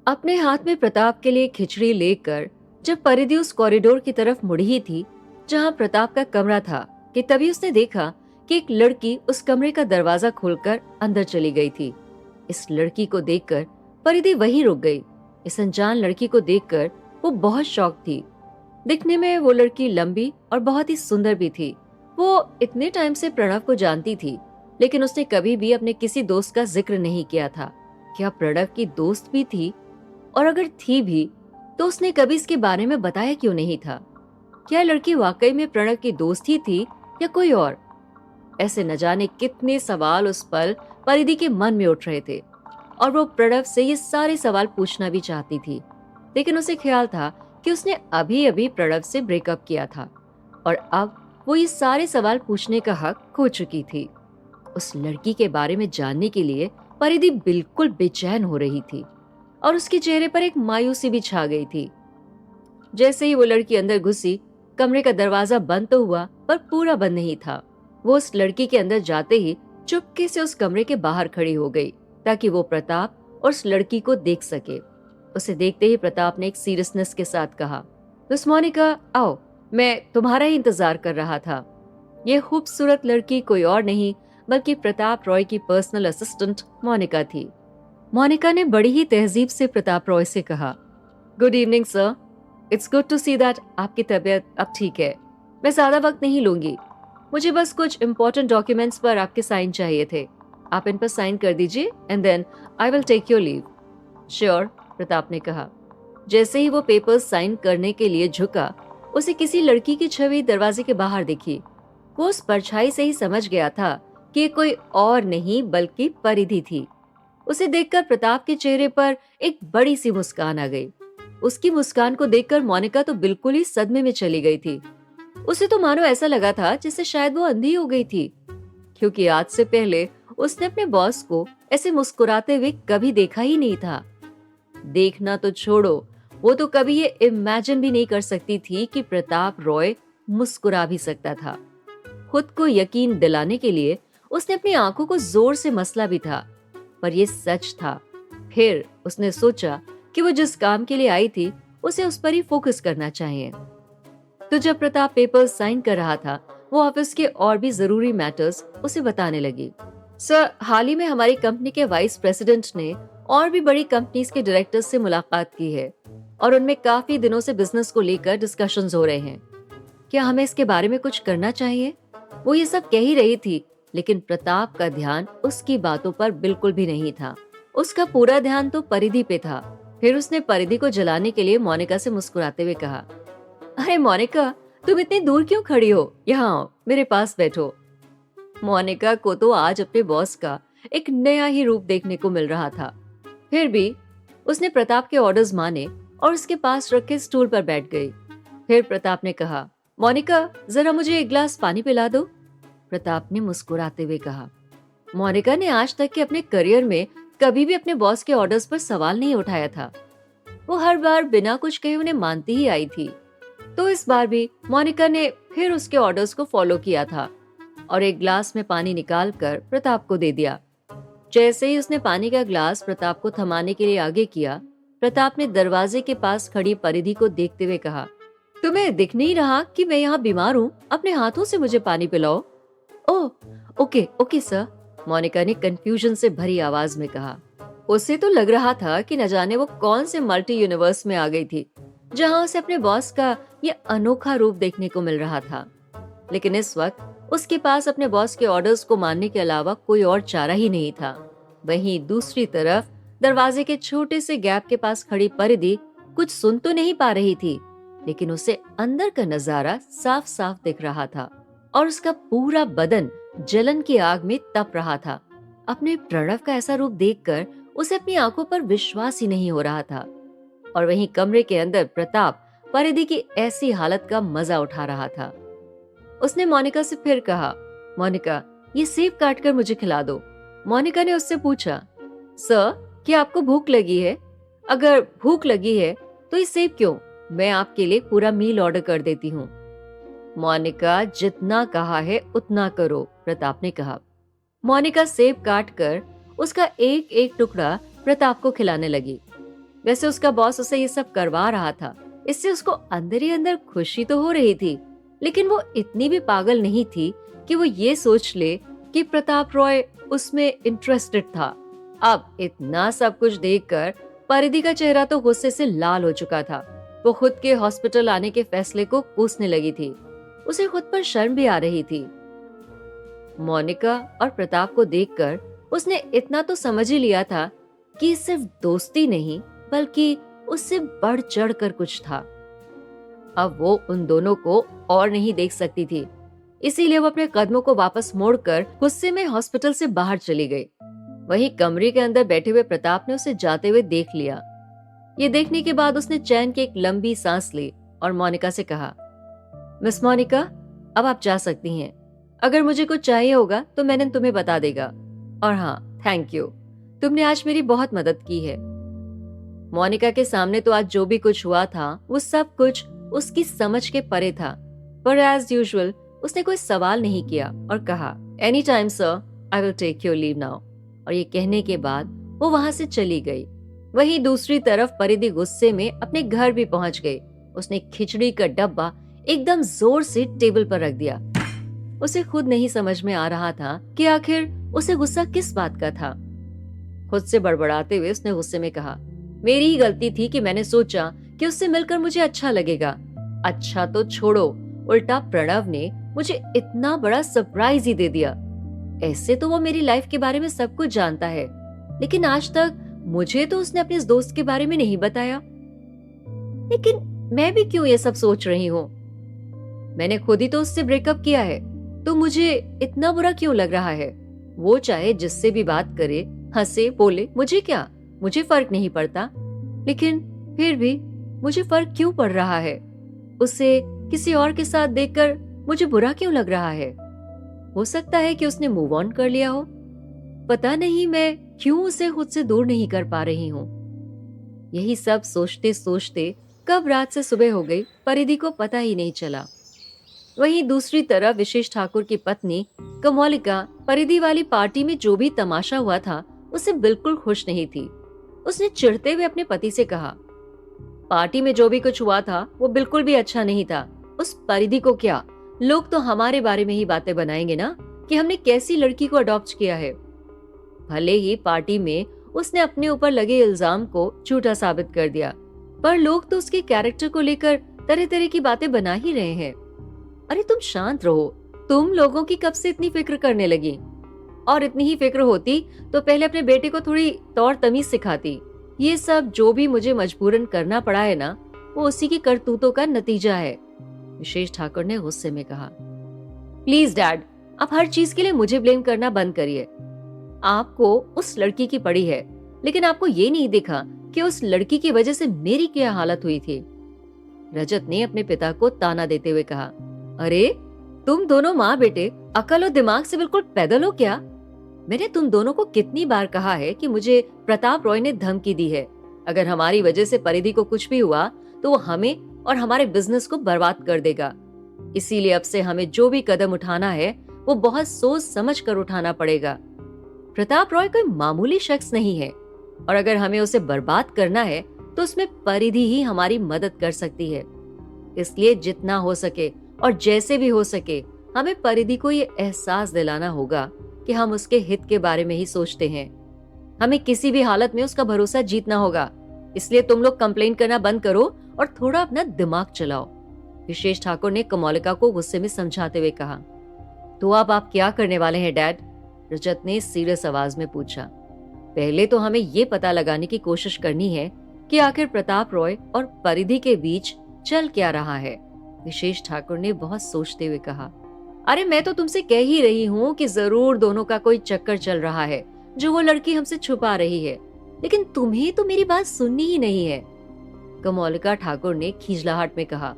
अपने हाथ में प्रताप के लिए खिचड़ी लेकर जब परिधि उस कॉरिडोर की तरफ मुड़ी ही थी जहां प्रताप का कमरा था कि तभी उसने देखा कि एक लड़की उस कमरे का दरवाजा खोलकर अंदर चली गई थी। इस लड़की को देखकर परिधि वहीं रुक गई। इस अनजान लड़की को देखकर वो बहुत शॉक थी। दिखने में वो लड़की लंबी और बहुत ही सुंदर भी थी। वो इतने टाइम से प्रणव को जानती थी, लेकिन उसने कभी भी अपने किसी दोस्त का जिक्र नहीं किया था। क्या प्रणव की दोस्त भी थी? और अगर थी भी तो उसने कभी इसके बारे में बताया क्यों नहीं था? क्या लड़की वाकई में प्रणव की दोस्त ही थी या कोई और? ऐसे न जाने कितने सवाल उस पल परिधि के मन में उठ रहे थे और वो प्रणव से ये सारे सवाल पूछना भी चाहती थी, लेकिन उसे ख्याल था कि उसने अभी अभी प्रणव से ब्रेकअप किया था और अब वो ये सारे सवाल पूछने का हक खो चुकी थी। उस लड़की के बारे में जानने के लिए परिधि बिल्कुल बेचैन हो रही थी और उसके चेहरे पर एक मायूसी भी छा गई थी। जैसे ही वो लड़की अंदर घुसी, कमरे का दरवाजा बंद तो हुआ पर पूरा बंद नहीं था। वो उस लड़की के अंदर जाते ही चुपके से उस कमरे के बाहर खड़ी हो गई ताकि वो प्रताप और उस लड़की को देख सके। उसे देखते ही प्रताप ने एक सीरियसनेस के साथ कहा, मिस मोनिका, आओ, मैं तुम्हारा ही इंतजार कर रहा था। ये खूबसूरत लड़की कोई और नहीं बल्कि प्रताप रॉय की पर्सनल असिस्टेंट मोनिका थी। मोनिका ने बड़ी ही तहजीब से प्रताप रॉय से कहा, good evening sir, it's good to see that आपकी तबीयत अब ठीक है। मैं ज्यादा वक्त नहीं लूंगी, मुझे बस कुछ इंपॉर्टेंट डॉक्यूमेंट्स पर आपके साइन चाहिए थे। आप इन पर साइन कर दीजिए and then I will take your leave. Sure, Pratap ने कहा। जैसे ही वो पेपर्स साइन करने के लिए झुका, उसे किसी लड़की की छवि दरवाजे के बाहर दिखी। वो उस परछाई से ही समझ गया था कि ये कोई और नहीं बल्कि परिधि थी। उसे देखकर प्रताप के चेहरे पर एक बड़ी सी मुस्कान आ गई। उसकी मुस्कान को देखकर मोनिका तो बिल्कुल ही सदमे में चली गई थी। उसे तो मानो ऐसा लगा था जैसे शायद वो अंधी हो गई थी, क्योंकि आज से पहले उसने अपने बॉस को ऐसे मुस्कुराते हुए कभी देखा ही नहीं था। देखना तो छोड़ो, वो तो कभी ये इमेजिन भी नहीं कर सकती थी कि प्रताप रॉय मुस्कुरा भी सकता था। खुद को यकीन दिलाने के लिए उसने अपनी आंखों को जोर से मसला भी था, पर ये सच था। फिर उसने सोचा कि वो जिस काम के लिए आई थी उसे उस पर ही फोकस करना चाहिए। तो जब प्रताप पेपर्स साइन कर रहा था, वो ऑफिस के और भी जरूरी मैटर्स उसे बताने लगी। सर, हाल ही में हमारी कंपनी के वाइस प्रेसिडेंट ने और भी बड़ी कंपनीज के डायरेक्टर्स से मुलाकात की है और उनमें काफी दिनों से बिजनेस को लेकर डिस्कशंस हो रहे हैं। क्या हमें इसके बारे में कुछ करना चाहिए? वो ये सब कह ही रही थी, लेकिन प्रताप का ध्यान उसकी बातों पर बिल्कुल भी नहीं था। उसका पूरा ध्यान तो परिधि पे था। फिर उसने परिधि को जलाने के लिए मोनिका से मुस्कुराते हुए कहा, अरे मोनिका, तुम इतनी दूर क्यों खड़ी हो? यहाँ आओ, मेरे पास बैठो। मोनिका को तो आज अपने बॉस का एक नया ही रूप देखने को मिल रहा था। फिर भी उसने प्रताप के ऑर्डर्स माने और उसके पास रखे स्टूल पर बैठ गई। फिर प्रताप ने कहा, मोनिका, जरा मुझे एक गिलास पानी पिला दो। प्रताप ने मुस्कुराते हुए कहा। मोनिका ने आज तक के अपने करियर में कभी भी अपने बॉस के ऑर्डर्स पर सवाल नहीं उठाया था। वो हर बार बिना कुछ कहे उन्हें मानती ही आई थी। तो इस बार भी मोनिका ने फिर उसके ऑर्डर्स को फॉलो किया था और एक ग्लास में पानी निकालकर प्रताप को दे दिया। जैसे ही उसने पानी का ग्लास प्रताप को थमाने के लिए आगे किया, प्रताप ने दरवाजे के पास खड़ी परिधि को देखते हुए कहा, तुम्हें दिख नहीं रहा कि मैं यहाँ बीमार हूँ? अपने हाथों से मुझे पानी पिलाओ। ओह, ओके ओके सर, मोनिका ने कंफ्यूजन से भरी आवाज में कहा। उसे तो लग रहा था कि न जाने वो कौन से मल्टी यूनिवर्स में आ गई थी जहां उसे अपने बॉस का ये अनोखा रूप देखने को मिल रहा था। लेकिन इस वक्त उसके पास अपने बॉस के ऑर्डर्स को मानने के अलावा कोई और चारा ही नहीं था। वहीं दूसरी तरफ दरवाजे के छोटे से गैप के पास खड़ी परिधि कुछ सुन तो नहीं पा रही थी, लेकिन उसे अंदर का नजारा साफ साफ दिख रहा था और उसका पूरा बदन जलन की आग में तप रहा था। अपने प्रणव का ऐसा रूप देखकर उसे अपनी आंखों पर विश्वास ही नहीं हो रहा था। और वहीं कमरे के अंदर प्रताप परिधि की ऐसी हालत का मजा उठा रहा था। उसने मोनिका से फिर कहा, मोनिका, ये सेब काट कर मुझे खिला दो। मोनिका ने उससे पूछा, सर, क्या आपको भूख लगी है? अगर भूख लगी है तो ये सेब क्यों? मैं आपके लिए पूरा मील ऑर्डर कर देती हूँ। मोनिका, जितना कहा है उतना करो, प्रताप ने कहा। मोनिका सेब काट कर उसका एक एक टुकड़ा प्रताप को खिलाने लगी। वैसे उसका बॉस उसे ये सब करवा रहा था, इससे उसको अंदर ही अंदर खुशी तो हो रही थी, लेकिन वो इतनी भी पागल नहीं थी कि वो ये सोच ले कि प्रताप रॉय उसमें इंटरेस्टेड था। अब इतना सब कुछ देखकर परिधि का चेहरा तो गुस्से से लाल हो चुका था। वो खुद के हॉस्पिटल आने के फैसले को कोसने लगी थी। उसे खुद पर शर्म भी आ रही थी। मोनिका और प्रताप को देखकर उसने इतना तो समझ ही लिया था कि सिर्फ दोस्ती नहीं बल्कि उससे बढ़ चढ़ कर कुछ था। अब वो उन दोनों को और नहीं देख सकती थी, इसीलिए वो अपने कदमों को वापस मोड़कर गुस्से में हॉस्पिटल से बाहर चली गई। वहीं कमरे के अंदर बैठे हुए प्रताप ने उसे जाते हुए देख लिया। ये देखने के बाद उसने चैन की एक लंबी सांस ली और मोनिका से कहा, मिस मोनिका, अब आप जा सकती हैं। अगर मुझे कुछ चाहिए होगा तो मैंने तुम्हें बता देगा। और हाँ, थैंक यू, तुमने आज मेरी बहुत मदद की है। मोनिका के सामने तो आज जो भी कुछ हुआ था वो सब कुछ उसकी समझ के परे था, पर एज यूजुअल उसने कोई सवाल नहीं किया और कहा, any time sir, I will take your leave now. और ये कहने के बाद वो वहां से चली गई। वहीं दूसरी तरफ परिधि गुस्से में अपने घर भी पहुंच गई। उसने खिचड़ी का डब्बा एकदम जोर से टेबल पर रख दिया। उसे खुद नहीं समझ में आ रहा था कि आखिर उसे गुस्सा किस बात का था। खुद से बड़बड़ाते हुए उसने गुस्से में कहा, मेरी ही गलती थी कि मैंने सोचा कि उससे मिलकर मुझे अच्छा लगेगा। अच्छा तो छोड़ो, उल्टा प्रणव ने मुझे इतना बड़ा सरप्राइज ही दे दिया। ऐसे तो वो मेरी लाइफ के बारे में सब कुछ जानता है, लेकिन आज तक मुझे तो उसने अपने इस दोस्त के बारे में नहीं बताया। लेकिन मैं भी क्यों ये सब सोच रही हूँ? मैंने खुद ही तो उससे ब्रेकअप किया है, तो मुझे इतना बुरा क्यों लग रहा है? वो चाहे जिससे भी बात करे, हंसे, बोले, मुझे क्या, मुझे फर्क नहीं पड़ता। लेकिन फिर भी मुझे फर्क क्यों पड़ रहा है? उसे किसी और के साथ देखकर मुझे बुरा क्यों लग रहा है? हो सकता है कि उसने मूव ऑन कर लिया हो। पता नहीं मैं क्यों उसे खुद से दूर नहीं कर पा रही हूँ। यही सब सोचते सोचते कब रात से सुबह हो गई, परिधि को पता ही नहीं चला। वहीं दूसरी तरफ विशेष ठाकुर की पत्नी कमोलिका परिधि वाली पार्टी में जो भी तमाशा हुआ था उससे बिल्कुल खुश नहीं थी। उसने चिढ़ते हुए अपने पति से कहा, पार्टी में जो भी कुछ हुआ था वो बिल्कुल भी अच्छा नहीं था। उस परिधि को क्या, लोग तो हमारे बारे में ही बातें बनाएंगे ना कि हमने कैसी लड़की को अडॉप्ट किया है। भले ही पार्टी में उसने अपने ऊपर लगे इल्जाम को झूठा साबित कर दिया, पर लोग तो उसके कैरेक्टर को लेकर तरह तरह की बातें बना ही रहे हैं। अरे तुम शांत रहो, तुम लोगों की कब से इतनी फिक्र करने लगी? और इतनी ही फिक्र होती तो पहले अपने बेटे को थोड़ी तौर तमीज सिखाती। ये सब जो भी मुझे मजबूरन करना पड़ा है ना, वो उसी की करतूतों का नतीजा है, विशेष ठाकुर ने गुस्से में कहा। प्लीज डैड, आप हर चीज के लिए मुझे ब्लेम करना बंद करिए। आपको उस लड़की की पड़ी है, लेकिन आपको ये नहीं देखा कि उस लड़की की वजह से मेरी क्या हालत हुई थी। रजत ने अपने पिता को ताना देते हुए कहा, अरे तुम दोनों माँ बेटे अकल और दिमाग से बिल्कुल पैदल हो क्या? मैंने तुम दोनों को कितनी बार कहा है कि मुझे प्रताप रॉय ने धमकी दी है। अगर हमारी वजह से परिधि को कुछ भी हुआ तो वो हमें और हमारे बिजनेस को बर्बाद कर देगा। इसीलिए अब से हमें जो भी कदम उठाना है वो बहुत सोच समझ कर उठाना पड़ेगा। प्रताप रॉय कोई मामूली शख्स नहीं है, और अगर हमें उसे बर्बाद करना है तो उसमें परिधि ही हमारी मदद कर सकती है। इसलिए जितना हो सके और जैसे भी हो सके हमें परिधि को ये एहसास दिलाना होगा कि हम उसके हित के बारे में ही सोचते हैं। हमें किसी भी हालत में उसका भरोसा जीतना होगा। इसलिए तुम लोग कंप्लेन करना बंद करो और थोड़ा अपना दिमाग चलाओ, विशेष ठाकुर ने कमोलिका को गुस्से में समझाते हुए कहा। तो अब आप क्या करने वाले हैं डैड? रजत ने सीरियस आवाज में पूछा। पहले तो हमें ये पता लगाने की कोशिश करनी है कि आखिर प्रताप रॉय और परिधि के बीच चल क्या रहा है, विशेष ठाकुर ने बहुत सोचते हुए कहा। अरे मैं तो तुमसे कह ही रही हूँ कि जरूर दोनों का कोई चक्कर चल रहा है जो वो लड़की हमसे छुपा रही है, लेकिन तुम्हें तो मेरी बात सुननी ही नहीं है, कमोलिका ठाकुर ने खिजलाहट में कहा।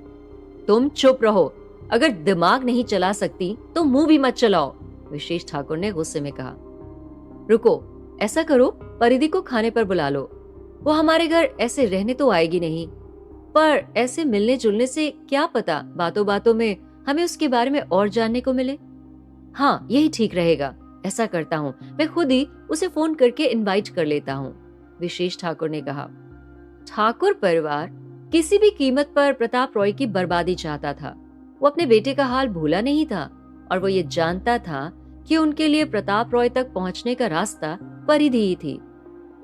तुम चुप रहो, अगर दिमाग नहीं चला सकती तो मुंह भी मत चलाओ, विशेष ठाकुर ने गुस्से में कहा। रुको, ऐसा करो, परिधि को खाने पर बुला लो। वो हमारे घर ऐसे रहने तो आएगी नहीं, पर ऐसे मिलने जुलने से क्या पता बातों बातों में हमें उसके बारे में और जानने को मिले। हाँ, यही ठीक रहेगा। ऐसा करता हूँ, मैं खुद ही उसे फोन करके इनवाइट कर लेता हूँ, विशेष ठाकुर ने कहा। ठाकुर परिवार किसी भी कीमत पर प्रताप रॉय की बर्बादी चाहता था। वो अपने बेटे का हाल भूला नहीं था और वो ये जानता था कि उनके लिए प्रताप रॉय तक पहुंचने का रास्ता परिधि ही थी।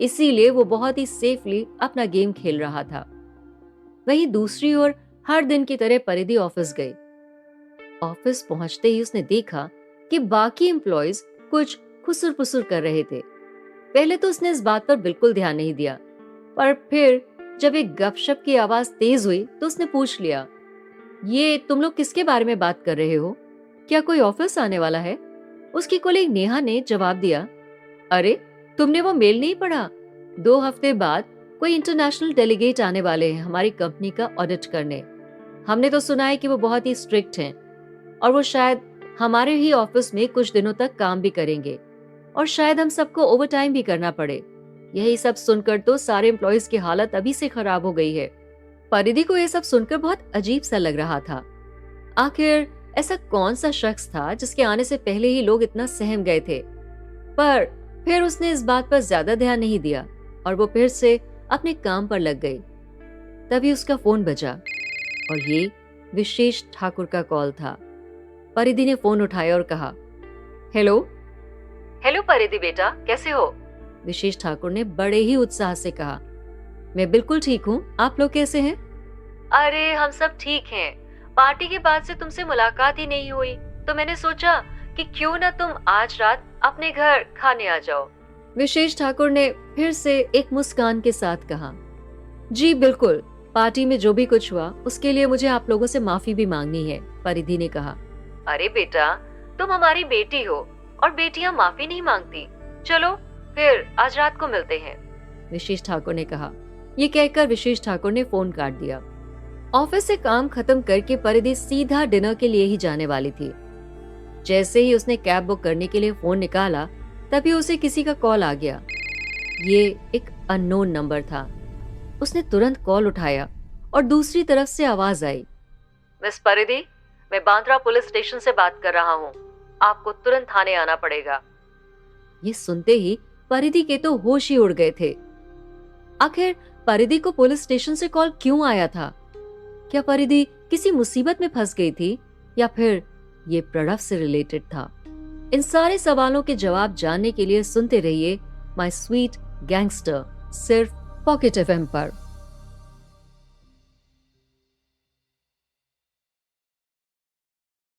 इसीलिए वो बहुत ही सेफली अपना गेम खेल रहा था। वहीं दूसरी ओर हर दिन की तरह परिधि ऑफिस गई। ऑफिस पहुंचते ही उसने देखा कि बाकी एम्प्लॉयज कुछ खुसुर पुसुर कर रहे थे। पहले तो उसने इस बात पर बिल्कुल ध्यान नहीं दिया, पर फिर जब एक गपशप की आवाज तेज हुई तो उसने पूछ लिया, ये तुम लोग किसके बारे में बात कर रहे हो? क्या कोई ऑफिस आने वाला है? उसकी कोलीग नेहा ने जवाब दिया, अरे तुमने वो मेल नहीं पढ़ा? 2 हफ्ते बाद कोई इंटरनेशनल डेलीगेट आने वाले हैं हमारी कंपनी का ऑडिट करने। हमने तो सुना है कि वो बहुत ही स्ट्रिक्ट हैं और वो शायद हमारे ही ऑफिस में कुछ दिनों तक काम भी करेंगे और शायद हम सबको ओवरटाइम भी करना पड़े। यही सब सुनकर तो सारे एम्प्लॉयज की हालत अभी से खराब हो गई है। परिधि को यह सब सुनकर बहुत अजीब सा लग रहा था। आखिर ऐसा कौन सा शख्स था जिसके आने से पहले ही लोग इतना सहम गए थे? पर फिर उसने इस बात पर ज्यादा ध्यान नहीं दिया और वो फिर से अपने काम पर लग गई। तभी उसका फोन बजा और ये विशेष ठाकुर का कॉल था। परिधि ने फोन उठाया और कहा, हेलो। हेलो परिधि बेटा, कैसे हो? विशेष ठाकुर ने बड़े ही उत्साह से कहा, मैं बिल्कुल ठीक हूँ, आप लोग कैसे हैं? अरे हम सब ठीक हैं। पार्टी के बाद से तुमसे मुलाकात ही नहीं हुई, तो मैंने सोचा कि क्यों ना तुम आज रात अपने घर खाने आ जाओ। विशेष ठाकुर ने फिर से एक मुस्कान के साथ कहा, जी बिल्कुल, पार्टी में जो भी कुछ हुआ उसके लिए मुझे आप लोगों से माफी भी मांगनी है, परिधि ने कहा। अरे बेटा, तुम हमारी बेटी हो और बेटियां माफी नहीं मांगती। चलो फिर आज रात को मिलते हैं, विशेष ठाकुर ने कहा। ये कहकर विशेष ठाकुर ने फोन काट दिया। ऑफिस से काम खत्म करके परिधि सीधा डिनर के लिए ही जाने वाली थी। जैसे ही उसने कैब बुक करने के लिए फोन निकाला, तभी उसे किसी का कॉल आ गया। ये एक अननोन नंबर था। उसने तुरंत कॉल उठाया और दूसरी तरफ से आवाज आई, मिस परिधि, मैं बांद्रा पुलिस स्टेशन से बात कर रहा हूँ, आपको तुरंत थाने आना पड़ेगा। ये सुनते ही परिधि के तो होश ही उड़ गए थे। आखिर परिधि को पुलिस स्टेशन से कॉल क्यों आया था? क्या परिधि किसी मुसीबत में फंस गई थी या फिर ये प्रणव से रिलेटेड था? इन सारे सवालों के जवाब जानने के लिए सुनते रहिए माय स्वीट गैंगस्टर, सिर्फ पॉकेट एफएम पर।